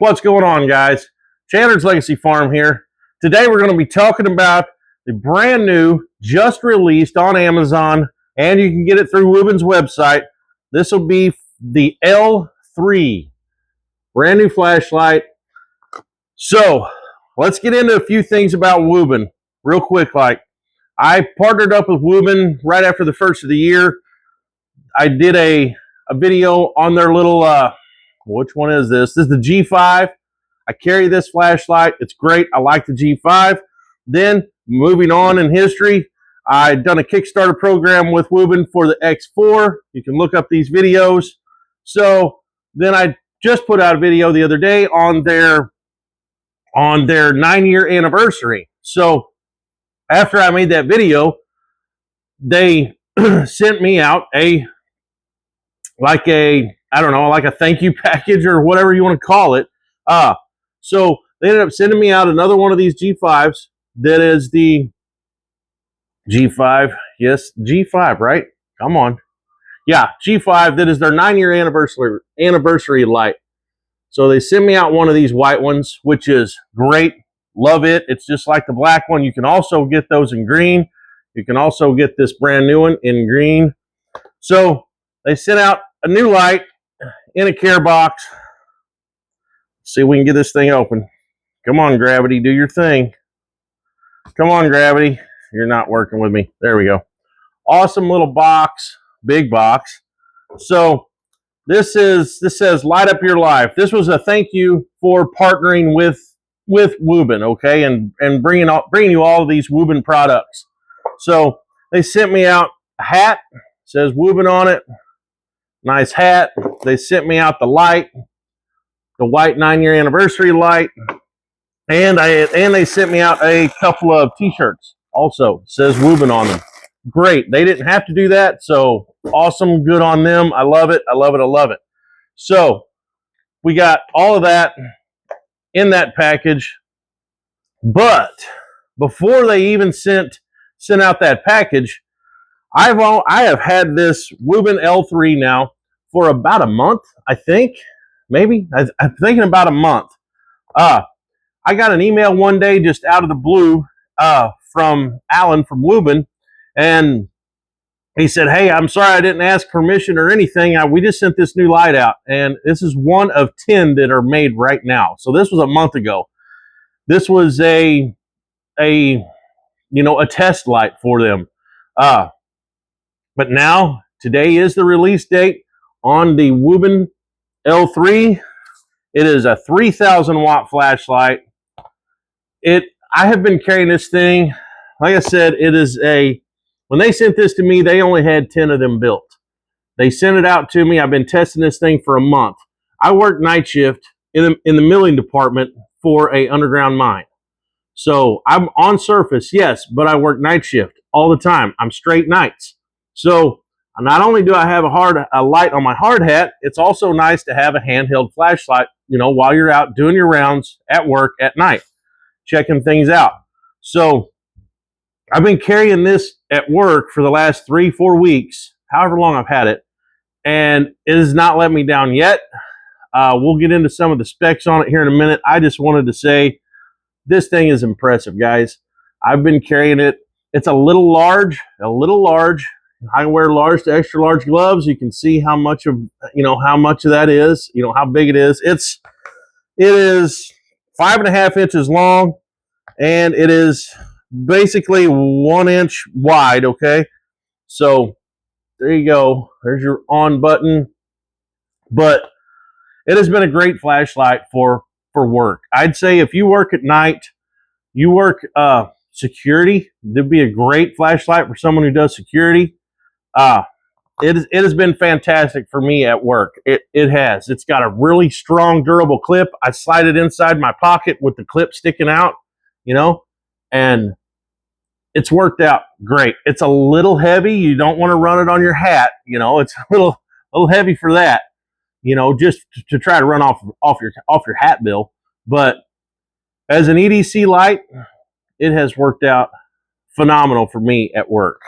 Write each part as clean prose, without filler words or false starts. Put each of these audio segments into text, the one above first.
What's going on, guys? Chandler's Legacy Farm here. Today we're going to be talking about the brand new, just released on Amazon, and you can get it through WUBEN's website. This will be the L3, brand new flashlight. So let's get into a few things about WUBEN real quick. I partnered up with WUBEN right after the first of the year. I did a video on their little which one is this? This is the G5. I carry this flashlight. It's great. I like the G5. Then, moving on in history, I've done a Kickstarter program with WUBEN for the X4. You can look up these videos. So, then I just put out a video the other day on their 9-year anniversary. So, after I made that video, they sent me out a thank you package or whatever you want to call it. So they ended up sending me out another one of these G5s. That is the G5. Yes, G5, right? Come on. Yeah, G5. That is their 9-year anniversary light. So they sent me out one of these white ones, which is great. Love it. It's just like the black one. You can also get those in green. You can also get this brand new one in green. So they sent out a new light in a care box. Let's see if we can get this thing open. Come on, Gravity, do your thing. Come on, Gravity. You're not working with me. There we go. Awesome little box, big box. So this says light up your life. This was a thank you for partnering with WUBEN, okay, and bringing you all of these WUBEN products. So they sent me out a hat. It says WUBEN on it. Nice hat. They sent me out the light, the white 9-year anniversary light, and they sent me out a couple of t-shirts. Also says WUBEN on them. Great. They didn't have to do that, so awesome. Good on them. I love it. I love it. I love it. So we got all of that in that package, but before they even sent out that package, I have had this WUBEN L3 now for about a month, I think. Maybe. I'm thinking about a month. I got an email one day just out of the blue from Alan from WUBEN, and he said, hey, I'm sorry I didn't ask permission or anything. We just sent this new light out, and this is one of 10 that are made right now. So this was a month ago. This was a test light for them. But now, today is the release date on the WUBEN L3. It is a 3,000 watt flashlight. I have been carrying this thing. Like I said, when they sent this to me, they only had 10 of them built. They sent it out to me. I've been testing this thing for a month. I work night shift in the milling department for a underground mine. So I'm on surface, yes, but I work night shift all the time. I'm straight nights. So not only do I have a light on my hard hat, it's also nice to have a handheld flashlight, while you're out doing your rounds at work at night, checking things out. So I've been carrying this at work for the last 3-4 weeks, however long I've had it, and it has not let me down yet. We'll get into some of the specs on it here in a minute. I just wanted to say this thing is impressive, guys. I've been carrying it. It's a little large. I wear large to extra large gloves. You can see how much of that is, how big it is. It is 5.5 inches long, and it is basically 1 inch wide, okay? So there you go. There's your on button. But it has been a great flashlight for work. I'd say if you work at night, you work security, there'd be a great flashlight for someone who does security. It has been fantastic for me at work. It has. It's got a really strong, durable clip. I slide it inside my pocket with the clip sticking out, and it's worked out great. It's a little heavy. You don't want to run it on your hat. It's a little heavy for that, just to try to run off your hat bill. But as an EDC light, it has worked out phenomenal for me at work.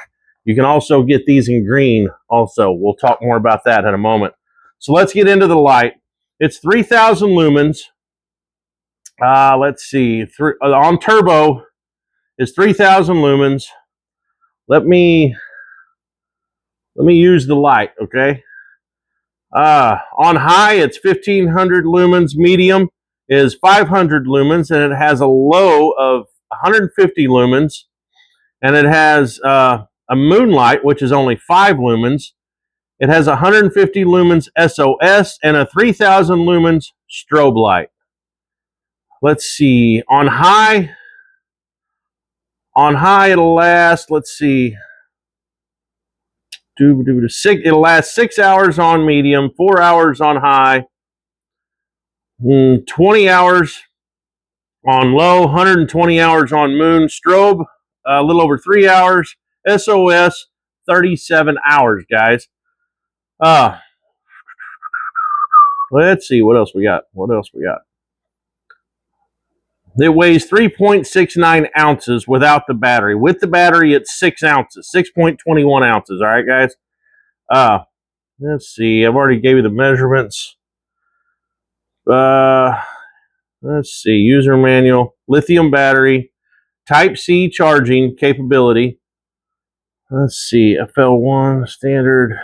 You can also get these in green also. We'll talk more about that in a moment. So let's get into the light. It's 3,000 lumens. Let's see. On turbo is 3,000 lumens. Let me use the light, okay? On high, it's 1,500 lumens. Medium is 500 lumens, and it has a low of 150 lumens. And it has a moonlight, which is only 5 lumens. It has 150 lumens SOS and a 3,000 lumens strobe light. Let's see. On high, it'll last, let's see, it'll last 6 hours on medium, 4 hours on high, 20 hours on low, 120 hours on moon. Strobe, a little over 3 hours. SOS, 37 hours, guys. Let's see what else we got. It weighs 3.69 ounces without the battery. With the battery, it's 6 ounces, 6.21 ounces. All right, guys. Let's see. I've already gave you the measurements. Let's see. User manual. Lithium battery. Type-C charging capability. Let's see. FL1 standard.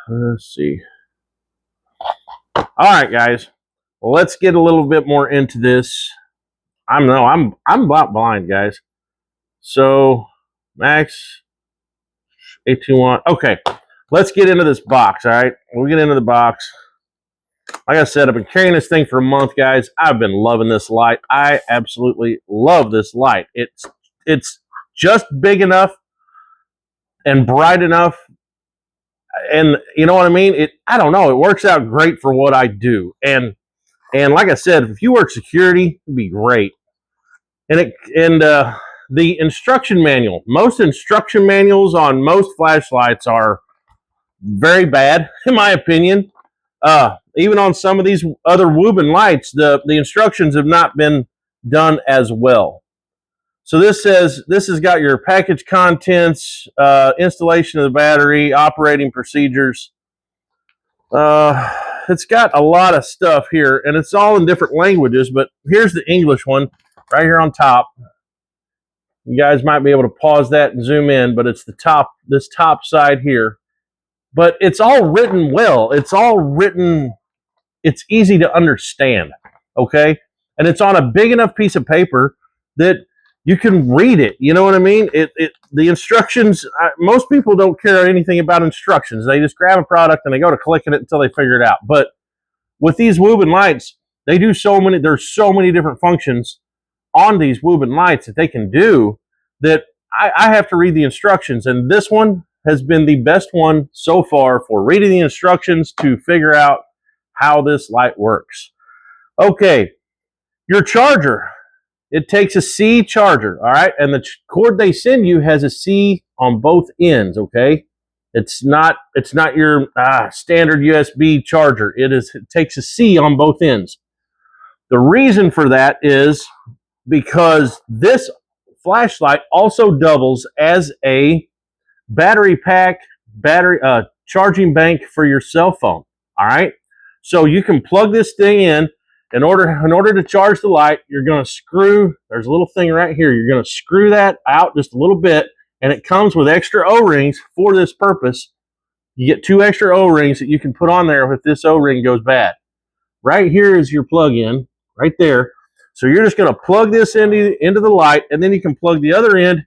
Let's see. All right, guys. Well, let's get a little bit more into this. I'm about blind, guys. So max 18 watt. Okay, let's get into this box. All right, we'll get into the box. Like I said, I've been carrying this thing for a month, guys. I've been loving this light. I absolutely love this light. It's just big enough and bright enough, and you know what I mean. I don't know. It works out great for what I do, and like I said, if you work security, it'd be great. And the instruction manual. Most instruction manuals on most flashlights are very bad, in my opinion. Even on some of these other WUBEN lights, the instructions have not been done as well. So this says, this has got your package contents, installation of the battery, operating procedures. It's got a lot of stuff here, and it's all in different languages, but here's the English one right here on top. You guys might be able to pause that and zoom in, but it's this top side here. But it's all written well. It's all written, it's easy to understand, okay? And it's on a big enough piece of paper that you can read it. You know what I mean? The instructions, most people don't care anything about instructions. They just grab a product and they go to clicking it until they figure it out. But with these WUBEN lights, they do there's so many different functions on these WUBEN lights that they can do that I have to read the instructions. And this one has been the best one so far for reading the instructions to figure out how this light works. Okay, your charger. It takes a C charger, all right? And the cord they send you has a C on both ends, okay? It's not your standard USB charger. It takes a C on both ends. The reason for that is because this flashlight also doubles as a battery pack, charging bank for your cell phone. All right, so you can plug this thing in. In order to charge the light, you're going to screw. There's a little thing right here. You're going to screw that out just a little bit, and it comes with extra O-rings for this purpose. You get 2 extra O-rings that you can put on there if this O-ring goes bad. Right here is your plug-in, right there. So you're just going to plug this into the light, and then you can plug the other end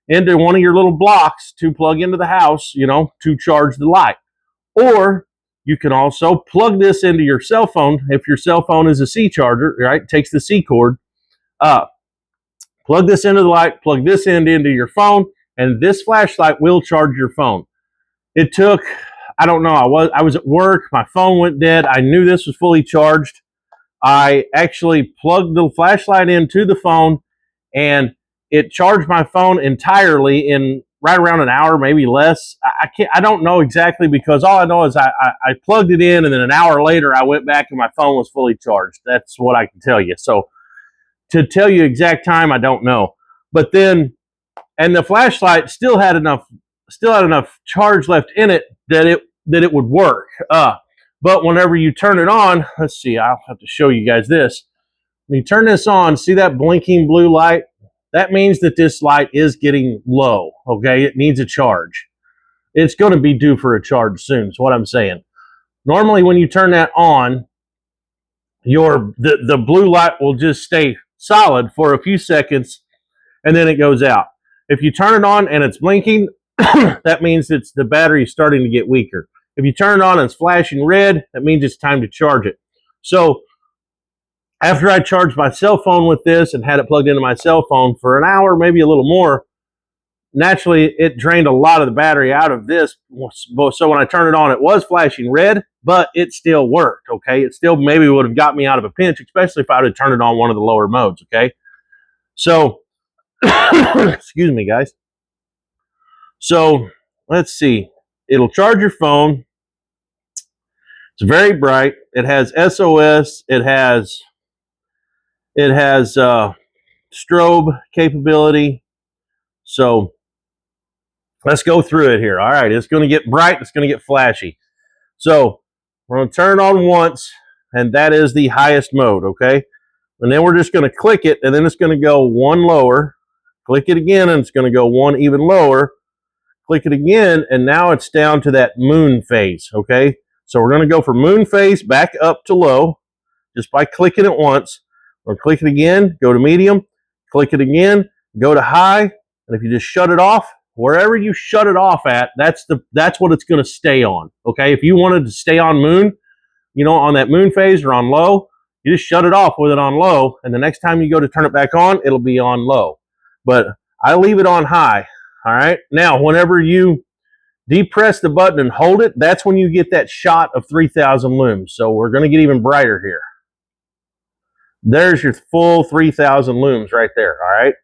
into one of your little blocks to plug into the house, you know, to charge the light. Or you can also plug this into your cell phone. If your cell phone is a C charger, right, takes the C cord, plug this into the light, plug this end into your phone, and this flashlight will charge your phone. It took, I don't know, I was at work, my phone went dead, I knew this was fully charged. I actually plugged the flashlight into the phone, and it charged my phone entirely in right around an hour, maybe less. I don't know exactly, because all I know is I plugged it in, and then an hour later I went back and my phone was fully charged. That's what I can tell you. So to tell you exact time, I don't know. But then, and the flashlight still had enough charge left in it that it would work. But whenever you turn it on, let's see, I'll have to show you guys this. When you turn this on, see that blinking blue light? That means that this light is getting low, okay? It needs a charge. It's going to be due for a charge soon, is what I'm saying. Normally, when you turn that on, the blue light will just stay solid for a few seconds, and then it goes out. If you turn it on and it's blinking, that means it's the battery starting to get weaker. If you turn it on and it's flashing red, that means it's time to charge it. So after I charged my cell phone with this and had it plugged into my cell phone for an hour, maybe a little more, naturally it drained a lot of the battery out of this. So when I turned it on, it was flashing red, but it still worked, okay? It still maybe would have got me out of a pinch, especially if I would have turned it on one of the lower modes, okay? So, excuse me, guys. So, let's see. It'll charge your phone. It's very bright. It has SOS. It has strobe capability. So let's go through it here. All right, it's going to get bright. It's going to get flashy. So we're going to turn it on once, and that is the highest mode, okay? And then we're just going to click it, and then it's going to go one lower. Click it again, and it's going to go one even lower. Click it again, and now it's down to that moon phase, okay? So we're going to go from moon phase back up to low just by clicking it once. We'll click it again, go to medium, click it again, go to high, and if you just shut it off, wherever you shut it off at, that's what it's going to stay on, okay? If you wanted to stay on moon, you know, on that moon phase or on low, you just shut it off with it on low, and the next time you go to turn it back on, it'll be on low. But I leave it on high, all right? Now, whenever you depress the button and hold it, that's when you get that shot of 3,000 lums. So we're going to get even brighter here. There's your full 3,000 lums right there, all right?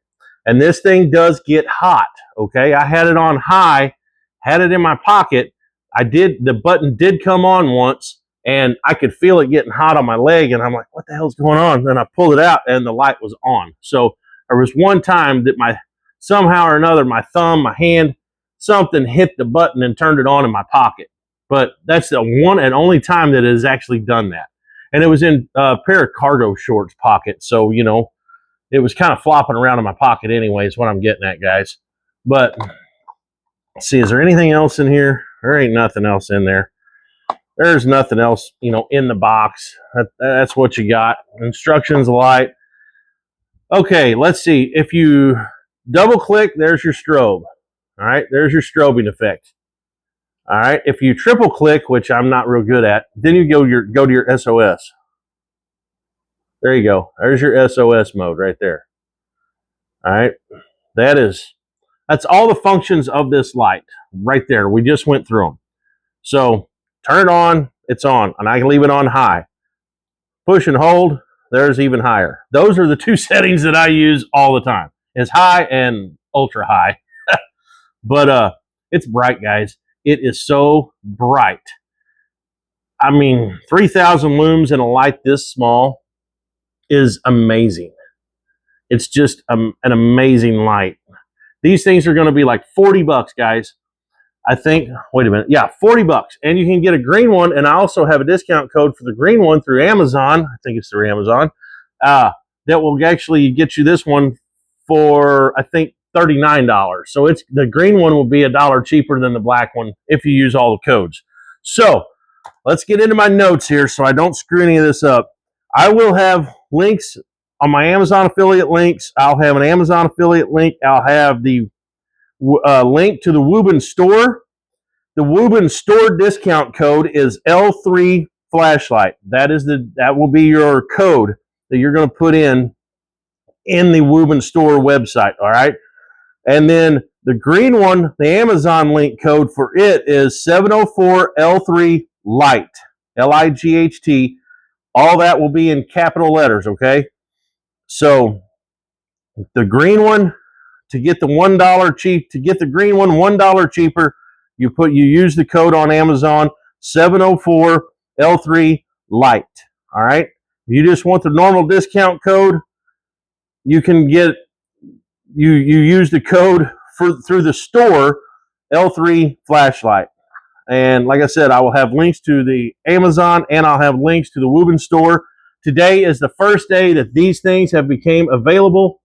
And this thing does get hot, okay? I had it on high, had it in my pocket. The button did come on once, and I could feel it getting hot on my leg, and I'm like, what the hell's going on? Then I pulled it out, and the light was on. So there was one time that somehow or another, my thumb, my hand, something hit the button and turned it on in my pocket. But that's the one and only time that it has actually done that. And it was in a pair of cargo shorts pocket. So, you know, it was kind of flopping around in my pocket anyway, is what I'm getting at, guys. But, let's see, is there anything else in here? There ain't nothing else in there. There's nothing else, you know, in the box. That's what you got. Instructions, light. Okay, let's see. If you double click, there's your strobe. All right, there's your strobing effect. All right, if you triple click, which I'm not real good at, then you go to your SOS. There you go. There's your SOS mode right there. All right, that's all the functions of this light right there. We just went through them. So turn it on, it's on, and I can leave it on high. Push and hold, there's even higher. Those are the two settings that I use all the time. It's high and ultra high. But it's bright, guys. It is so bright. I mean, 3,000 lums in a light this small is amazing. It's just an amazing light. These things are going to be like 40 bucks, guys. I think, wait a minute. Yeah, 40 bucks. And you can get a green one, and I also have a discount code for the green one through Amazon. I think it's through Amazon. That will actually get you this one for, I think, $39. So the green one will be $1 cheaper than the black one if you use all the codes. So let's get into my notes here so I don't screw any of this up. I will have links on my Amazon affiliate links. I'll have an Amazon affiliate link. I'll have the link to the WUBEN store. The WUBEN store discount code is L3 flashlight. That will be your code that you're going to put in the WUBEN store website. All right. And then the green one, the Amazon link code for it is 704L3 Light, L-I-G-H-T. All that will be in capital letters, okay? So the green one, to get the $1 cheap, to get the green one $1 cheaper, you use the code on Amazon 704L3 Light. All right. If you just want the normal discount code, you can get you use the code through the store L3 flashlight. And like I said, I will have links to the Amazon and I'll have links to the WUBEN store. today is the first day that these things have become available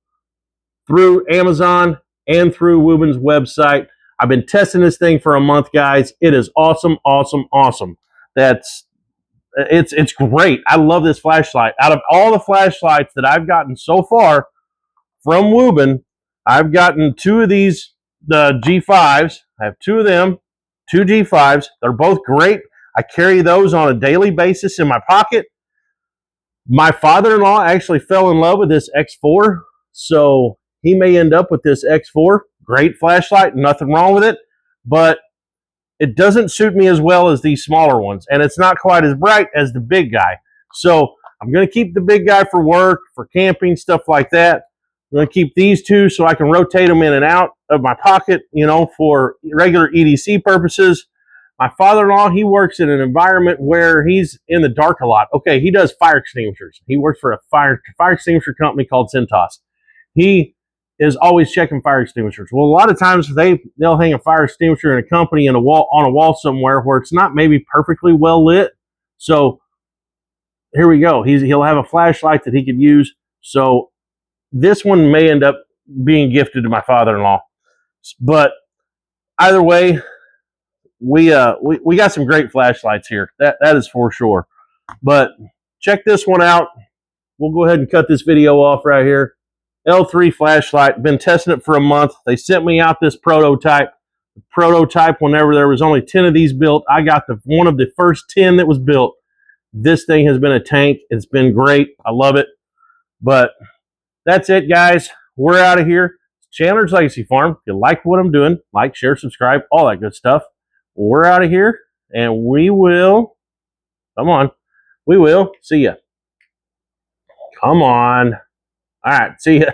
through Amazon and through WUBEN's website. I've been testing this thing for a month, guys. It is awesome, awesome, awesome. It's great. I love this flashlight. Out of all the flashlights that I've gotten so far from WUBEN, I've gotten two of these, the G5s. I have two of them, two G5s. They're both great. I carry those on a daily basis in my pocket. My father-in-law actually fell in love with this X4, so he may end up with this X4. Great flashlight, nothing wrong with it, but it doesn't suit me as well as these smaller ones, and it's not quite as bright as the big guy. So I'm going to keep the big guy for work, for camping, stuff like that. I'm going to keep these two so I can rotate them in and out of my pocket, you know, for regular EDC purposes. My father-in-law, he works in an environment where he's in the dark a lot. Okay, he does fire extinguishers. He works for a fire extinguisher company called Cintas. He is always checking fire extinguishers. Well, a lot of times they'll hang a fire extinguisher in a company on a wall somewhere where it's not maybe perfectly well lit. So here we go. He'll have a flashlight that he could use. So this one may end up being gifted to my father-in-law. But either way, we got some great flashlights here. That is for sure. But check this one out. We'll go ahead and cut this video off right here. L3 flashlight. Been testing it for a month. They sent me out this prototype. The prototype, whenever there was only 10 of these built, I got one of the first 10 that was built. This thing has been a tank. It's been great. I love it. But that's it, guys. We're out of here. Chandler's Legacy Farm. If you like what I'm doing, like, share, subscribe, all that good stuff. We're out of here, and we will see ya. Come on. All right, see ya.